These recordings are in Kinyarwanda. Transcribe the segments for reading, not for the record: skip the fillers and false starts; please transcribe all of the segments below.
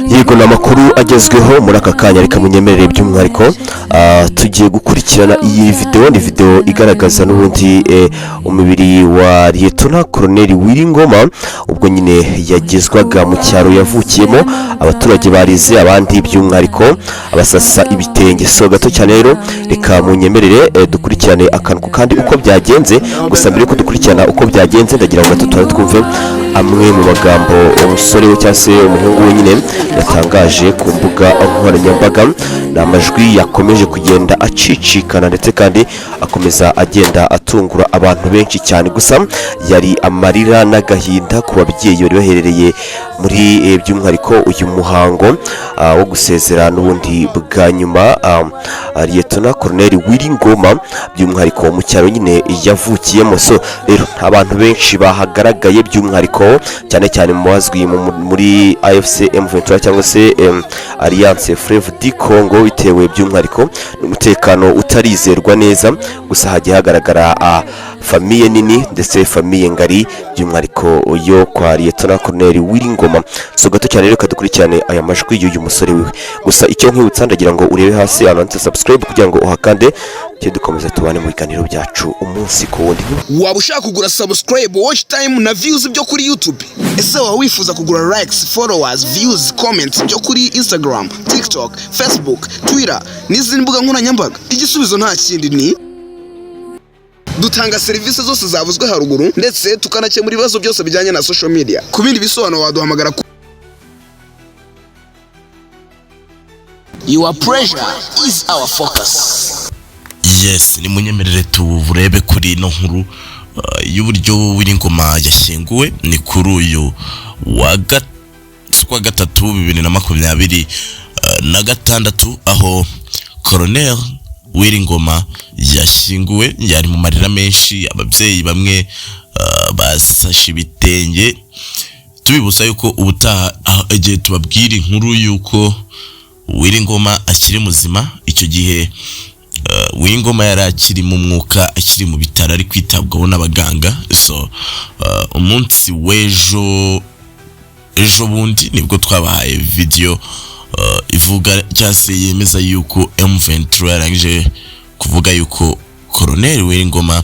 yego namakuru agezweho muri aka kanya reka munyemerere by'umwihariko tugiye gukurikirana iyi video ni video igaragaza n'ubundi umubiri wa Lieutenant Colonel Wiringoma ubwo nyine yagezwaga mu cyaro yavukiyemo abaturage barize abandi by'umwihariko abasasa ibitenge so gato cyane rero reka munyemerere dukurikirane akantu kandi uko byagenze gusa mbere ko dukurikirana uko byagenze ndagira ngo gato twumve amwe mu magambo umusore we cyase umuhungu we nyine yatangaje ku mbuga nkoranyambaga n'amajwi yakomeje kugenda acicikana ndetse kandi akomeza agenda atungura abantu benshi cyane gusa yari amarira n'agahinda ku babyeyi bari baherereye muri by'umwihariko uyu muhango wo gusezera n'ubundi bwa nyuma Lieutenant Colonel Wiringoma by'umwihariko mu cyaro nyine yavukiyemo so rero abantu benshi bahagaragaye by'umwihariko cyane cyane mu bazwi muri AFC M23 cyangwa se Alliance Fleuve du Congo bitewe by'umwihariko n'umutekano utarizerwa neza gusa hagiye hagaragara famille nini ndetse famille ngari by'umwihariko yo kwa Lieutenant Colonel Wiringoma so gato cyane rero kadukurikirane aya majwi y'uyu musore wiwe gusa icyo nkwibutsa ndagira ngo urebe hasi ahantu subscribe kugira ngo uhakande dukomeza tubane mu biganiro byacu umunsi ku wundi. Waba ushaka kugura subscribe, watch time na views byo kuri YouTube? Ese waba wifuza kugura likes, followers, views, comments byo kuri Instagram, TikTok, Facebook, Twitter n'izindi mbuga nkoranyambaga? Igisubizo nta kindi ni dutanga serivisi zose zavuzwe haruguru ndetse tukanakemura ibibazo byose bijyanye na social media. Ku bindi bisobanuro waduhamagara ku Your pressure is our focus. Yes, ni munyemerere tuvurebe kuri no nkuru y'uburyo Wiringoma yashyinguwe ni kuri uyu wa gatatu 2026 aho Colonel Wiringoma yashyinguwe yari mu marira menshi ababyeyi bamwe basashe ibitenge tubibusa yuko ubutaha igihe tubabwira inkuru yuko Wiringoma akiri muzima icyo gihe Wiringoma yari akiri mu mwuka akiri mu bitaro ari kwitabwaho n'abaganga so umunsi w'ejo bundi nibwo twabahaye video ivuga cyase yemeza yuko M23 yarangije kuvuga yuko Colonel Wiringoma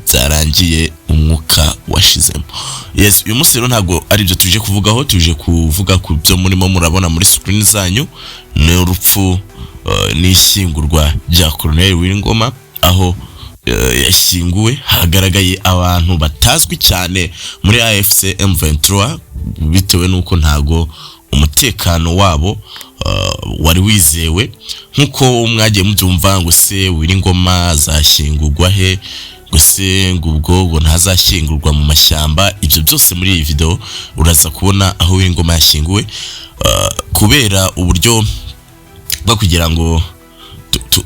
zarangiye umwuka washizemo. Yes, uyu munsi rero ntabwo ari byo tuje kuvugaho tuje kuvuga ku byo murimo murabona muri screen zanyu n'urupfu n'ishyingurwa rya Colonel Wiringoma aho yashyinguwe hagaragaye abantu batazwi cyane muri AFC M23 bitewe nuko ntago umutekano wabo wari wizewe nkuko mwagiye mubyumva ngo se Wiringoma azashyingurwa he guse ngubwo ntazashyingurwa mu mashyamba ibyo byose muri iyi video uraza kubona aho Wiringoma yashyinguwe kubera uburyo bwo kugira ngo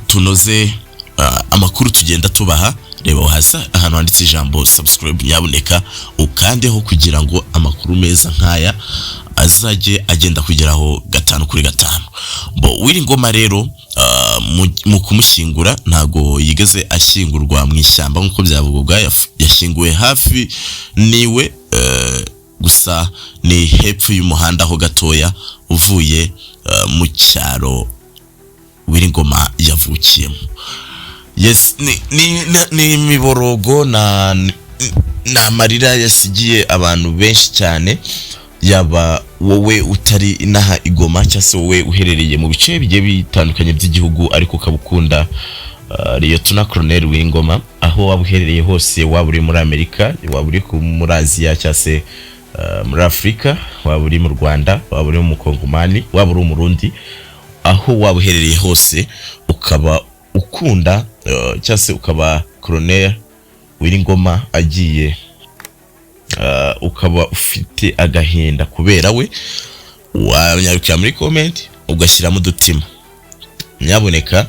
tunoze amakuru tugenda tubaha reba hasi ahantu handitse ijambo subscribe nyabuneka ukandeho kugira ngo amakuru meza nkaya azajye agenda kugeraho 5 kuri 5 bo Wiringoma rero mu kumushyingura ntago yigeze ashyingurwa mu ishyamba nkuko byavugwa yashyinguwe hafi niwe gusa ni hepfo y'umuhanda ho gatoya uvuye mu cyaro Wiringoma yavukiyemo. Yes, ni miborogo na marira yasigiye abantu benshi cyane yaba wowe utari inaha Igoma cyase wowe uherereye mu bice bigiye bitandukanye by'igihugu ariko kabukunda Lieutenant Colonel Wiringoma aho wabuherereye hose waba uri muri Amerika waba uri muri Aziya cyase muri Afrika waba uri mu Rwanda waba uri mu Kongomani waba uri mu Burundi aho wabuherereye hose ukaba ukunda cyase ukaba Colonel Wiringoma agiye ukaba ufite agahinda kubera we wanyarukira muri comment ugashyiramo udutima nyaboneka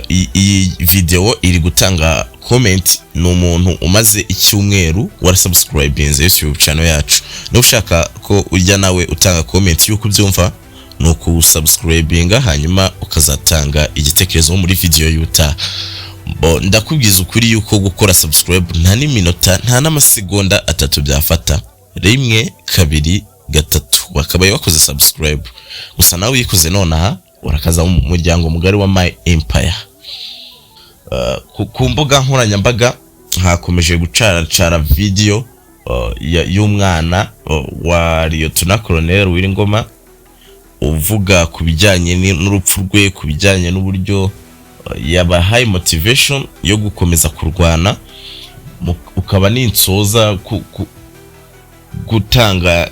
iyi video iri gutanga comment n'umuntu umaze icyumweru wara subscribinze YouTube channel yacu no ushaka ko ujya nawe utanga comment yuko byumva nuko subscribinga hanyuma ukazatanga igitekerezo muri video yuta ndakubwiza ukuri yuko gukora subscribe nta n'iminota nta n'amasegonda 3 byafata 1 2 wakabaye wakoze subscribe. Gusa nawe uyikoze nonaha urakaza mu muryango mugari wa My Empire. Ku mbuga nkoranyambaga hakomeje gucara video y'umwana wa Lieutenant Colonel Uwiringoma uvuga ku bijyanye n'urupfu rwe, ku bijyanye n'uburyo yabahaye motivation yo gukomeza kurwana, ukaba n'insoza gutanga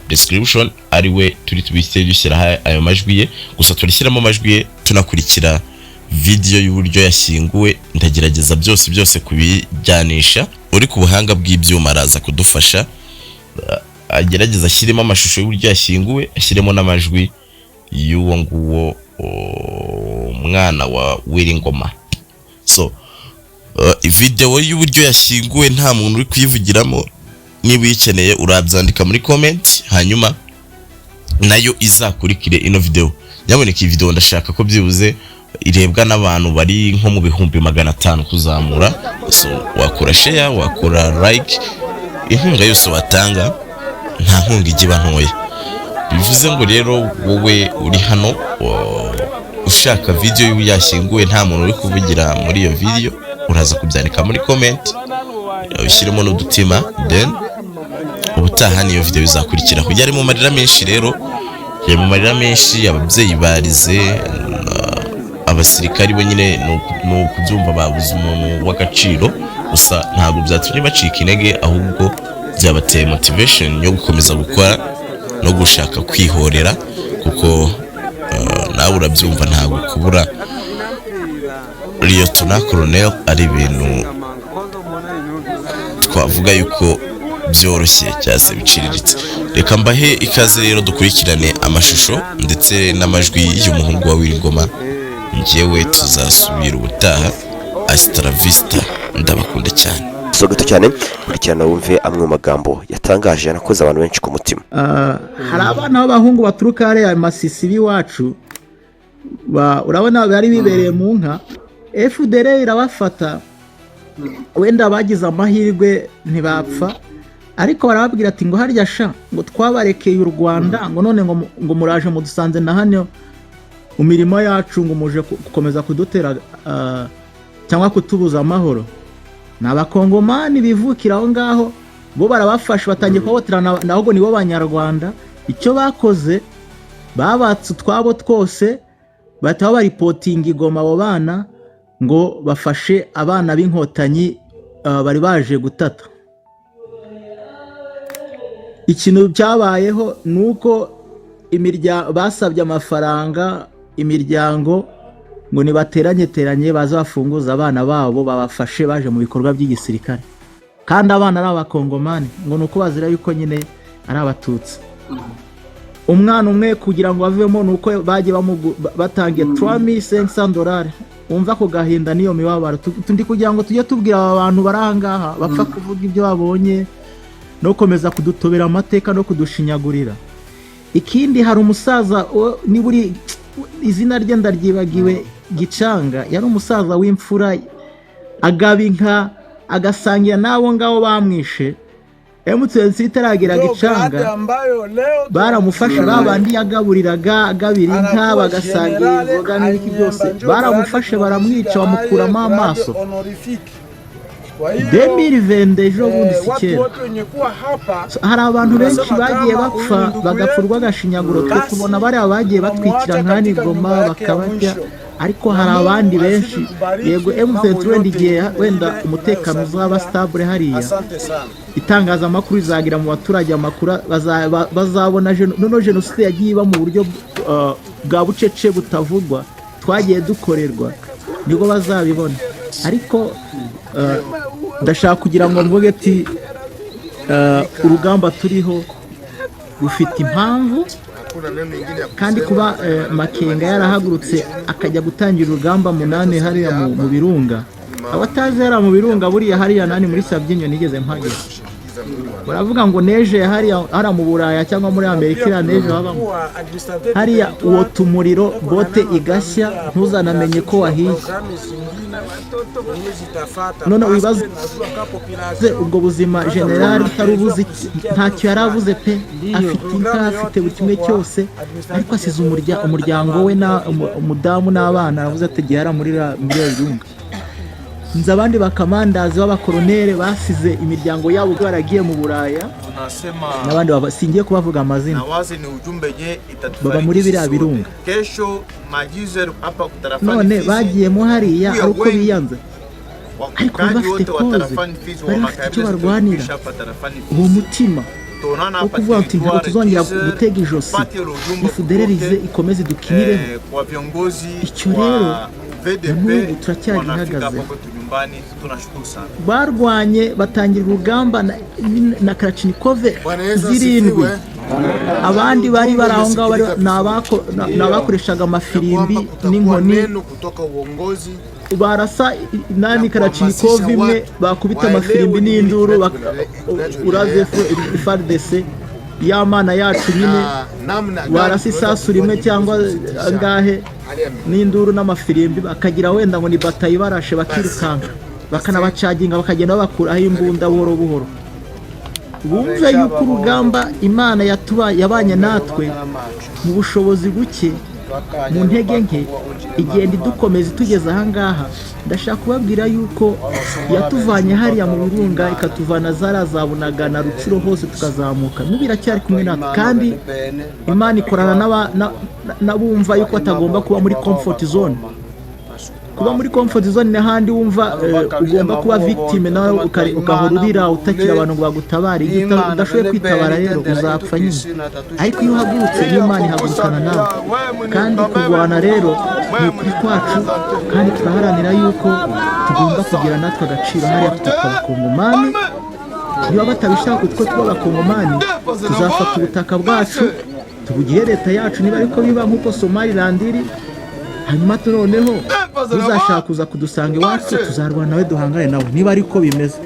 description ariwe turi tubise dushyira ayo majwi ye. Gusa turishyiramo amajwi ye tunakurikira video y'uburyo yashyinguwe. Ndagerageza byose kubijyanisha. Uri ku buhanga bw'ibyuma araza kudufasha, agerageza ashyiremo amashusho y'uburyo yashyinguwe, ashyiremo n'amajwi y'uwo nguwo umwana wa Uwiringoma. So video y'uburyo yashyinguwe nta muntu uri kuyivugiramo. Niba uyikeneye urabyandika muri comment, hanyuma nayo izakurikire ino video. Nyaboneka iyi video ndashaka ko byibuze irebwa n'abantu bari nko mu bihumbi 500 kuzamura. So wakora share, wakora like, inkunga yose watanga nta nkunga igiba ntoya. Bivuze ngo rero wowe uri hano ushaka video y'uyashyinguwe nta muntu uri kuvugira muri iyo video, uraza kubyandika muri comment, ushyiremo n'udutima, then ubutaha niyo video izakurikira. Kujya ari mu marira menshi rero, yari mu marira menshi, ababyeyi barize, abasirikari bo nyine no kubyumva babuze umuntu w'agaciro. Gusa ntabwo byatumye bacika intege, ahubwo byabateye motivation yo gukomeza gukora no gushaka kwihorera, kuko nawe urabyumva ntabwo kubura Lieutenant Colonel ari ibintu twavuga yuko byoroshye cyase biciriritse. Reka mbahe ikaze rero dukurikirane amashusho ndetse n'amajwi y'umuhungu wa Uwiringoma. Njyewe tuzasubira ubutaha. Hasta la vista, ndabakunda cyane. So gato cyane kurikirana wumve amwe magambo yatangaje yanakoze abantu benshi ku mutima. Hari abana b'abahungu baturuka hariya Masisi biwacu, urabona bari bibereye mu nka. FDR irabafata, wenda bagize amahirwe ntibapfa, ariko barababwira ati ngo harya sha ngo twabarekeye u Rwanda, ngo none ngo muraje mudusanze na hano mu mirimo yacu, ngo muje gukomeza kudutera cyangwa kutubuza amahoro. N'abakongomani bivukira aho ngaho bo barabafasha, batangiye kubahoterana naho nibo banyarwanda. Icyo bakoze babatse twabo twose, bataho baripotinga Igoma abo bana ngo bafashe abana b'inkotanyi bari baje gutata. Ikintu cyabayeho nuko basabye amafaranga imiryango ngo nibateranye baza bafunguza abana babo babafashe baje mu bikorwa by'igisirikare, kandi abana ari abakongomani, ngo nuko bazira yuko nyine ari abatutsi. Umwana umwe kugira ngo bavemo nuko bagiye batangiye $3500. Umva ko gahinda niyo mibabaro tundi kugira ngo tujye tubwira aba bantu barahangaha bapfa kuvuga ibyo babonye no komeza kudutobera amateka no kudushinyagurira. Ikindi hari umusaza niburi izina rye ndaryibagiwe, Gicanga, yari umusaza w'imfura, agaba inka agasangira nabo ngabo bamwishe. M23 itaragira Gicanga baramufashe, babandi yagaburiraga agabira inka bagasangira inzoga n'ibiki byose, baramufashe baramwica bamukuramo amaso. 2020 ejo bundi sikera. Hari abantu benshi bagiye bapfa bagapfurwa agashinyaguro, twe tubona bari abagiye batwikira nkani Igoma bakabarya, ariko hari abandi benshi. Yego M23 igihe wenda umutekano uzaba stable hariya, itangazamakuru izagira mu baturage amakuru bazabona nono jenoside yagiye iba mu buryo bwa bucece butavugwa twagiye dukorerwa, nibwo bazabibona. Ariko ndashaka kugira ngo mvuge ati urugamba turiho rufite impamvu, kandi kuba Makenga yarahagurutse akajya gutangira urugamba 8 hariya mu Birunga. Abatazi hariya mu Birunga buriya hariya nani muri Sabyinyo nigeze mpagera. baravuga ngo neje hariya mu Buraya cyangwa muri Amerika iriya neje habamo hariya uwo tumuriro bote igashya ntuzanamenye ko wahiye. None wibaze ubwo buzima generali utari ubuzi ntacyo yari avuze pe, afite inka afite buri kimwe cyose, ariko asize umuryango we umudamu n'abana, aravuze ati gihara muri Virunga. Nzi abandi bakamandazi b'abakoronere basize imiryango yabo baragiye mu Buraya, n'abandi singiye kubavuga amazina, baba muri biriya birunga. None bagiyemo hariya ari uko biyanze, ariko bari bafite koze, bari bafite icyo barwanira, uwo mutima wo kuvuga ati ntabwo tuzongera gutega ijosi, ifudererize ikomeze idukinireho. Icyo rero n'ubu turacyagihagaze. Barwanye batangira urugamba na Kalashnikov 7, abandi bari bari aho ngaho n'abakoreshaga amafirimbi n'inkoni, barasa nani Kalashnikov imwe bakubita amafirimbi n'induru, uraze FARDC y'amana yacu nyine, barasa isasu rimwe cyangwa angahe n'induru n'amafirimbi, bakagira wenda ngo ni batayi barashe bakirukanka bakanabacaginga bakagenda babakuraho imbunda buhoro buhoro. Bumve yuko urugamba Imana yabanye natwe mu bushobozi buke, mu ntege nke, igenda idukomeza itugeza ahangaha. Ndashaka kubabwira yuko yatuvanye hariya mu birunga ikatuvana zarazabunaga na Rutsiro hose tukazamuka, n'ubu iracyari kumwe natwe, kandi Imana ikorana n'abumva yuko atagomba kuba muri comfort zone. Kuba muri comfort zone n'ahandi wumva ugomba kuba victime nawe ukahora urira utakira abantu ngo bagutabare, udashoboye kwitabara rero uzapfa nyine. Ariko iyo uhagurutse n'Imana ihagurukana nawe, kandi kurwana rero ni ukuri kwacu, kandi turaharanira yuko tugomba kugira natwe agaciro hariya tukaba Abakongomani. Niba batabishaka utwo tuba Abakongomani, tuzafata ubutaka bwacu tubugihe leta yacu, niba ariko biba nk'uko Somaliland iri, hanyuma noneho uzashaka kuza kudusanga iwacu tuzarwana nawe duhangane nawe, niba ariko bimeze.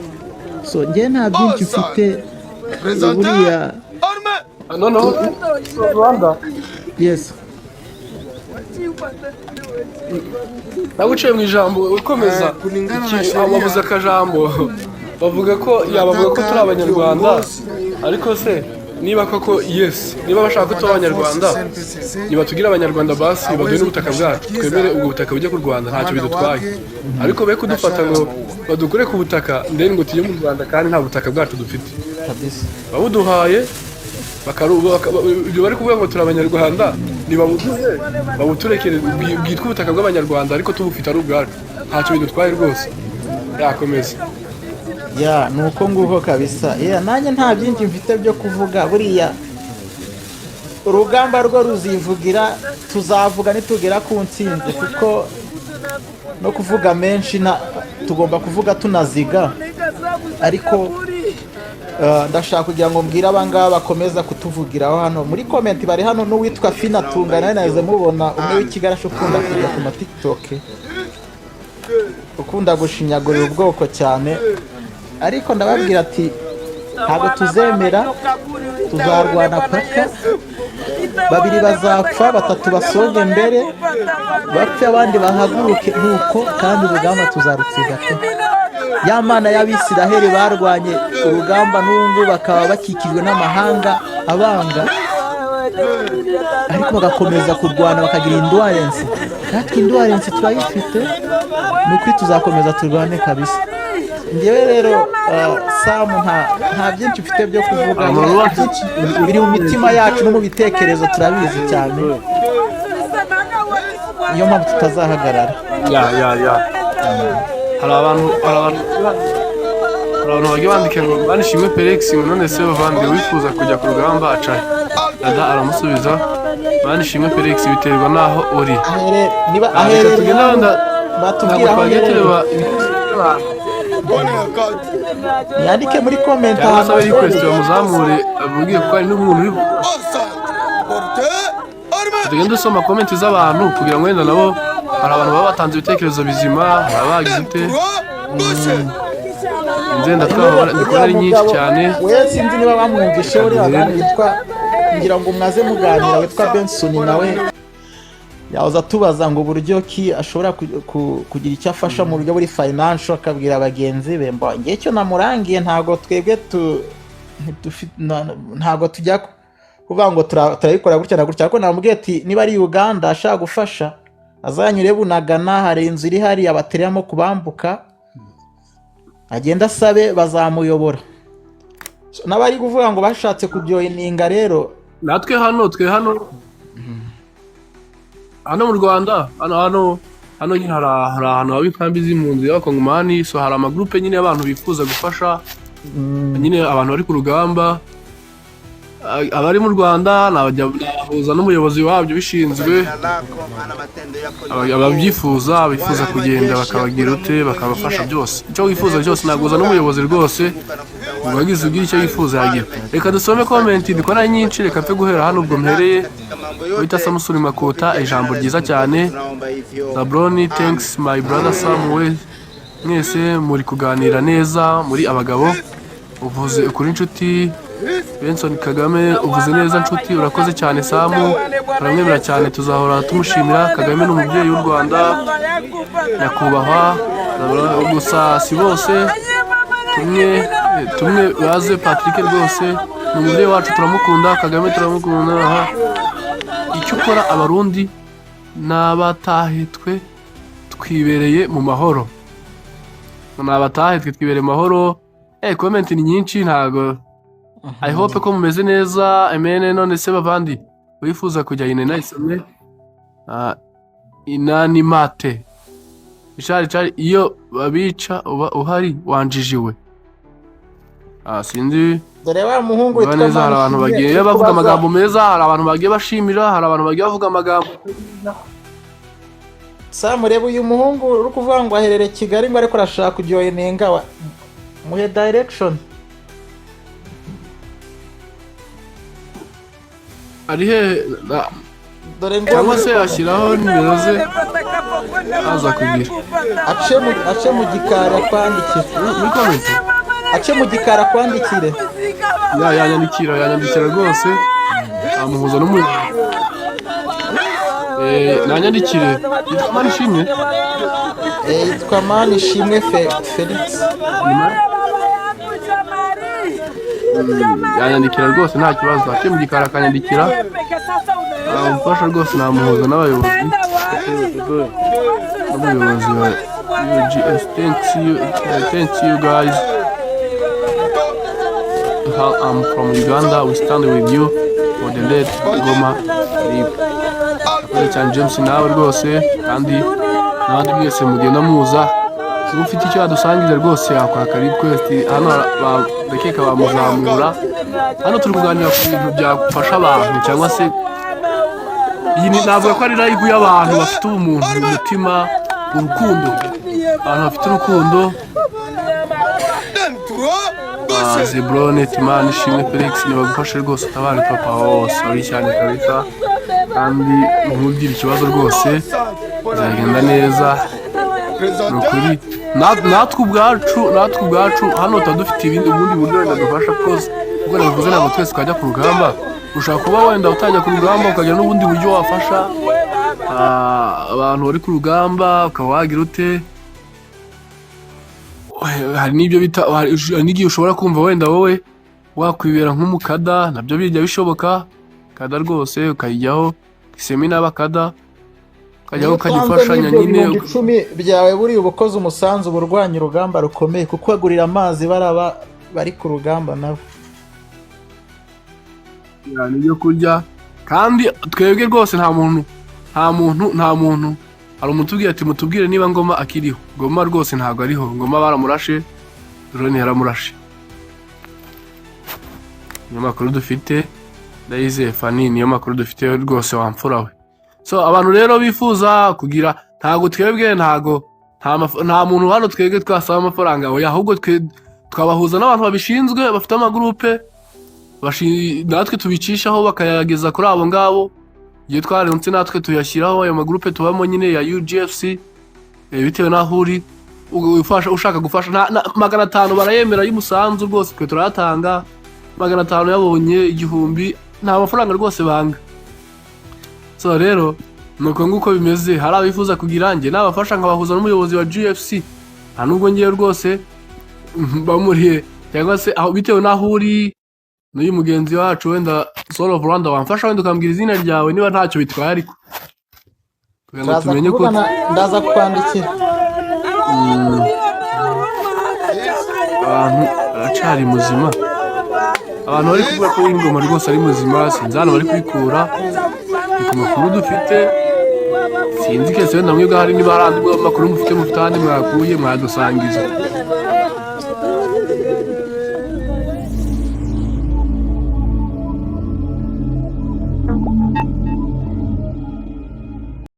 So njye nta byinshi mfite buriya. noneho Rwanda, yes, naguciye mu ijambo ukomeza abavuze akajambo, bavuga ko turi Abanyarwanda, ariko se niba koko niba bashaka ko tuba Abanyarwanda, niba tugira Abanyarwanda basi baduhe n'ubutaka bwacu, twemere ubwo butaka bujye ku Rwanda, ntacyo bidutwaye. Ariko be kudufata ngo badukure ku butaka ndende ngo tujye mu Rwanda kandi nta butaka bwacu dufite. Babuduhaye ibyo bari kuvuga ngo turi Abanyarwanda, nibabuduhe babuturekere bwitwa ubutaka bw'Abanyarwanda, ariko tubufite ari ubwacu, ntacyo bidutwaye rwose. Yakomeza. Ya nuko nguko kabisa. Nanjye nta byinshi mfite byo kuvuga. Buriya urugamba rwo ruzivugira, tuzavuga nitugera ku ntsinzi, kuko no kuvuga menshi tugomba kuvuga tunaziga. Ariko ndashaka kugira ngo mbwire abangaba bakomeza kutuvugiraho hano muri comment, bari hano n'uwitwa Fina Tungana, naze mubona umwe w'ikigarasho ukunda kujya ku TikTok, ukunda gushinyagurira ubwoko cyane. Ariko ndababwira ati ntabwo tuzemera, tuzarwana paka, babiri bazapfa, batatu basoge mbere bapfe, abandi bahaguruke nuko, kandi urugamba tuzarutsinda pe. Ya Mana y'Abisiraheli barwanye urugamba n'ubu bakaba bakikijwe n'amahanga abanga, ariko bagakomeza kurwana bakagira endurance. Natwe endurance turayifite, nuko tuzakomeza turwane kabisa. Ngewe rero Sam nta byinshi mfite byo kuvuga, biri mu mitima yacu no mu bitekerezo, turabizi cyane, niyo mpamvu tutazahagarara. Hari abantu bagiye bandika ngo banishimwe Felix, ngo none se bavandimwe wifuza kujya ku rugamba acaye. Ada aramusubiza, banishimwe Felix biterwa naho uri. Niba batubwira aho tureba yandike muri comment ahantu ari request bamuzamure, abubwiye ko ari n'umuntu uri tugenda usoma comment z'abantu kugira ngo wenda nabo hari abantu baba batanze ibitekerezo bizima, abagize ute nzenda twabona ndikora ari nyinshi cyane. We sinzi niba bamwumvishe uri wagani witwa ngira ngo mwaze muganira witwa Benson nawe yahoza tubaza ngo buryo ki ashobora kugira icyo afasha mu buryo buri financial akabwira abagenzi be mbo ngiye cyo namurangiye ntago twebwe ntago tujya kuvuga ngo turabikora gutya na gutya ariko namubwiye ati niba ari Uganda ashaka gufasha azanyure Bunagana hari inzu iri hari abateramo kubambuka agenda asabe bazamuyobora n'abari kuvuga ngo bashatse kubyoyininga rero natwe hano mu Rwanda hano nyine hari ahantu haba inkambi z'impunzi y'abakongomani so hari amagrupe nyine y'abantu bifuza gufasha nyine abantu bari ku rugamba abari mu Rwanda nabahuza n'umuyobozi wabyo bishinzwe ababyifuza bifuza kugenda bakabagira ute bakabafasha byose icyo wifuza cyose naguza n'umuyobozi rwose ubagize ugira icyo yifuza yagira. Reka dusome comment dukora nyinshi reka mfe guhera hano ubwo mpereye wita Samusuri Makota ijambo ryiza cyane Zabroni thanks my brother Samuel mwese muri kuganira neza muri abagabo uvuze ukuri inshuti Benson Kagame uvuze neza nshuti urakoze cyane Samu turamwemera cyane tuzahora tumushimira Kagame n'umubyeyi w'u Rwanda nyakubahwa gusa si bose tumwe baze Patrick rwose n'umubyeyi wacu turamukunda Kagame turamukunda icyo ukora abarundi n'abatahe twe twibereye mu mahoro n'abatahe twe twibereye mu mahoro comment ni nyinshi ntago I hope ko mumeze neza amen none se bavandi wifuza kujya inena isomwe inanimate ishari iyo babica uba uhari wanjijiwe sinzi dore wa muhungu witwa neza hari abantu bagiye bavuga amagambo meza hari abantu bagiye bashimira hari abantu bagiye bavuga amagambo Samurebe uyu muhungu uri kuvuga ngo aherere Kigali ngo ariko arashaka kujyoyininga muhe direction ari he dore ngo cyangwa se ashyiraho nimero ze aza kugira ace mu gikara kwandikira muri comment ace mu gikara kwandikire yanyandikira rwose amuhuza n'umuyobozi nanyandikire yitwa Manishimwe yitwa Manishimwe Felix yanyandikira rwose nta kibazo ace mu gikara akanyandikira amufasha rwose namuhuza n'abayobozi wa UGS thanks you guys I'm from Uganda we stand with you for the late Goma Live cyane James nawe rwose kandi n'abandi mwese mugenda muza ufite icyo yadusangiza rwose yakora karibu kwese hano bakeka bamuzamura hano turi kuganira ku bintu byafasha abantu cyangwa se iyi navuga ko ari live y'abantu bafite ubumuntu mu mutima urukundo abantu bafite urukundo Zebrone Timani Shimwe Felix nibagufashe rwose utabare papa sorry cyane kabisa kandi ntugire ikibazo rwose bizagenda neza nukuri natwe ubwacu hano tuba dufite ubundi buryo wenda dufasha koze kuko navuze ntabwo twese twajya ku rugamba ushaka kuba wenda utajya ku rugamba ukagira n'ubundi buryo wafasha abantu bari ku rugamba ukaba wagira ute hari n'ibyo bita n'igihe ushobora kumva wenda wowe wakwibera nk'umukada nabyo bijya bishoboka kada rwose ukayijyaho isemina bakada ukajyaho ukagifashanya nyine 10 byawe buri ubukoze umusanzu burwanya urugamba rukomeye kuko agurira amazi baraba bari ku rugamba nabo n'ibyo kurya kandi twebwe rwose nta muntu hari umutubwira ati mutubwire niba Ngoma akiriho Ngoma rwose ntago ariho Ngoma baramurashe drone yaramurashe niyo makuru dufite Ndayizeye Fani niyo makuru dufite rwose wamfura we so abantu rero bifuza kugira ntago twebwe nta muntu hano twebwe twasaba amafaranga oya ahubwo twabahuza n'abantu babishinzwe bafite amagrupe natwe tubicishaho bakayageza kuri abo ngabo igihe twarenze natwe tuyashyiraho ayo magrupe tubamo nyine ya UGFC bitewe n'aho uri ushaka gufasha 500 barayemera y'umusanzu rwose twe turayatanga 500 yabonye 1000 nta mafaranga rwose banga. So rero nuko nguko bimeze, hari abifuza kugira njye nabafasha nkabahuza n'umuyobozi wa GFC, nta nubwo ngiye rwose bamuriye cyangwa se aho bitewe naho uri n'uyu mugenzi wacu wenda Soul of Rwanda wamfasha wenda ukambwira izina ryawe niba ntacyo bitwaye ariko tumenye ko ndaza kwandikira abantu aracari muzima, abantu bari kuvuga ko ingoma rwose ari muzima, sinzi hano bari kwikura ku makuru dufite, sinzi kese wenda mwebwe hari niba hari andi makuru mufite andi mwakuye mwadusangiza.